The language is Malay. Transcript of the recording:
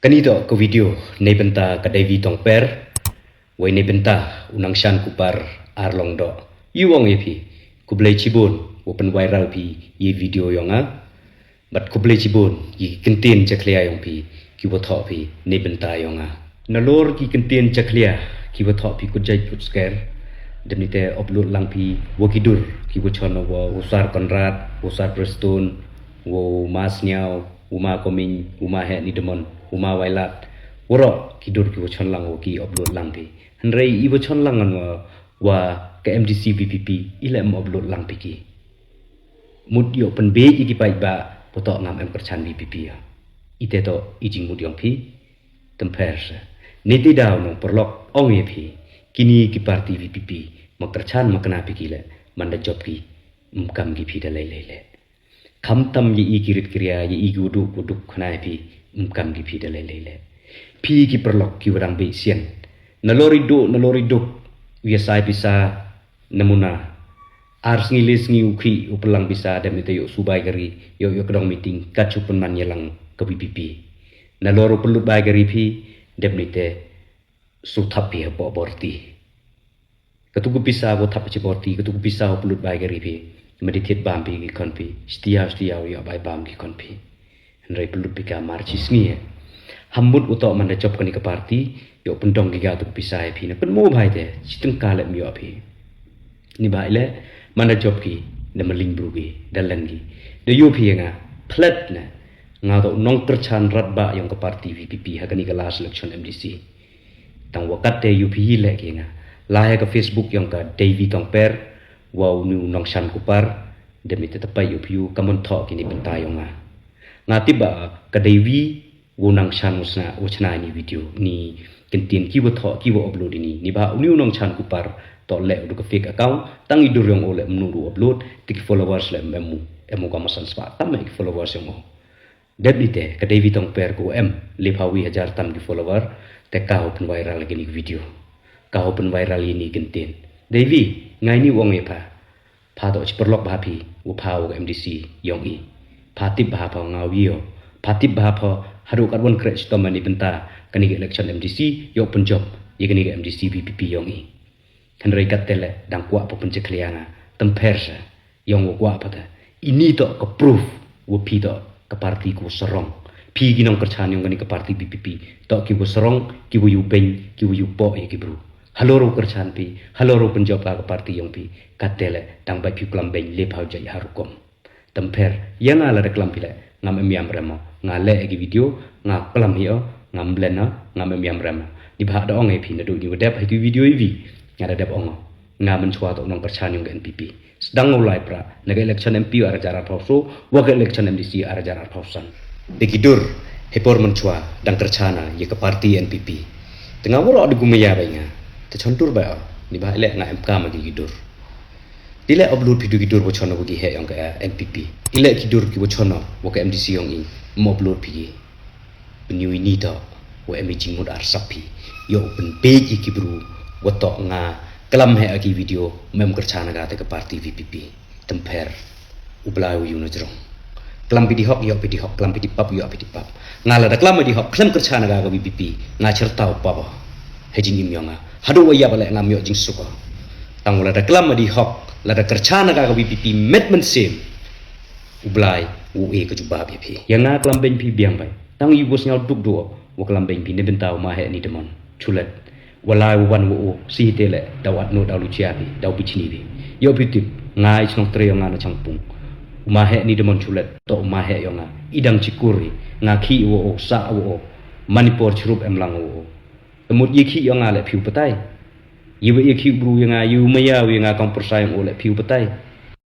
Kanito ko video ne benta ka Devi tong per wai ne benta unang shan kupar arlong do yuwong epi ku blai chibun open viral pi ye video yonga bat ku blai chibun yi kentin chaklia yong pi ki wo tho pi ne benta yonga nalor ki kentin chaklia ki wo tho pi ku jai ku scare demite upload lang pi wo kidur ki wo chono wo usar konrad usar preston wo mas nyao uma koming uma he ni demon uma wailat woro kidur ki bochon lang ki upload lang pi hanrei I bochon lang an wa ke MDC VPP ile em upload lang pi ki mud yo pen be ki pai ba poto ngam em kerchan VPP ya ite to ijing mud yong pi temper niti daw no perlok ong ye pi kini ki parti VPP mo kerchan mo kena pi ki le manda job ki kam ki pi dalai le kham tam yi kirit kriya yi guduk guduk khana pi kam ki pi dalai le pi ki perlok ki warang be sian nalori do wiasai bisa namuna ars ngilis ngi ukhi upelang bisa dem ite yo subai gari yo kedong meeting kacu penan yelang ke BPP naloro pelut bai gari pi dem ite suthapi bo borti ketugu bisa bo thap ci borti ketugu bisa pelut bai gari pi meditit bam pi ki kon pi stia yo bai bam ki kon pi nrai pelut pika marchis ni hambut utok manda job kani ke parti yo pendong giga tu pisai pi na pen mo bhai te chiteng kale mi yo pi ni bai le manda job ki na maling bru gi dalan gi de yo pi nga plat na nga to nong kerchan rat ba yang ke parti VPP ha kani ke last election MDC tang wakat te yo pi le ki nga la ke Facebook yang ka Devi tong per wow nu nong shan kupar demi te tapai yo pi kamon tho kini bentai yo nga tiba ka Devi wonang chan usna ni video ni kentin ki wo tho ki wo upload ni ba uniu nong chan kupar to le du ka fake account tang idur yang ole mnuru upload tik followers le emu ka masan spa tam ki followers yang mo debite ka Devi tong per ko le phawi 1000 tam ki follower te ka open viral lagi ni video ka open viral ini kentin Devi ngai ni wong e pha to perlok ba pi wo pha wo MDC yong I patip ba pha ngawio patip ba pha haru karbon crash to mani benta kani election MDC yo penjob ye kani MDC VPP yong I kan rei katele dang kwa po penje klianga tempersa yong wo kwa pada ini to ke proof wo pi to ke parti ko serong pi ginong kerchan yong kani ke parti VPP to ki wo serong ki wo yu ben ki wo yu po ye ki bru haloro kerchan pi haloro penjob ka ke parti yong pi katele dang bai pi klam ben le phau jai harukom temper yang ala reklam pile ngam emiam remo ngale egi video nga klam hio ngam blena ngam emiam remo di bah da ong epi na du ni wedap egi video ivi ngada dap ong nga men chwa to nong kerchan yung NPP sedang ngulai pra naga election MP ara jarar pauso wa ke election MDC ara jarar pausan dikidur hepor men chwa dang kercana ye ke parti NPP tengah woro adu gumaya bainga te chontur ba ni bah ile nga MK ma gidur ile upload video kidur bo chono gi he yang ke MPP ile kidur ki bo chono bo ke MDC yang I mo upload pi new ini to wo imaging mod ar sapi yo open page ki bru wo to nga kelam he agi video mem kerchana ga te ke parti VPP temper ubla yu no jrong kelam pidi hok yo pidi hok kelam pidi pap yo pidi pap ngala da kelam di hok kelam kerchana ga VPP nga certa pa ba hejing im yonga hadu wa ya bale ngam yo jing suko tangula da kelam di hok lada kercana ka BPP metmen sim ublai ue ke jubab ya pi yang na kelam ben pi biang bai tang yu bos nyal duk do wo kelam ben pi ne bentau ma he ni demon chulet walai wan wo si tele dawat no dalu chia pi daw bichini pi yo pitip ngai chong tre nga na changpung ma he ni demon chulet to ma he yo nga idang chikuri nga khi wo sa wo manipur chrup emlang wo emut ye khi yo nga le phiu patai yu ye khi bru nga yu maya wi nga kong persai ole phiu patai